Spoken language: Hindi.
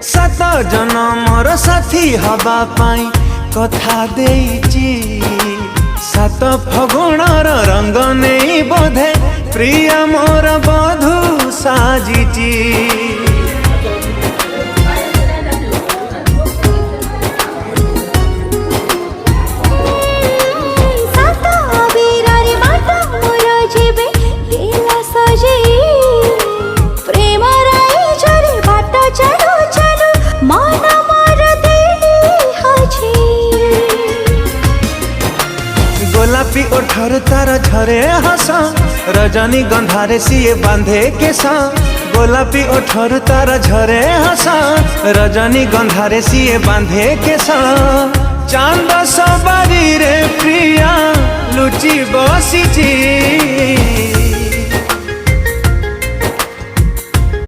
सात जनमर साथी हवा पाई कथा देइची सात फगुणर रंग नहीं बोधे प्रिय मोर बधू साजिची। गोलापी ओठर तार झरे हस रजनी गंधारे सिए बांधे केसा। गोलापी ओठर तार झरे हस रजनी गंधारे सिए बांधे केसा। चांद सवारी रे प्रिया लुचि बसिची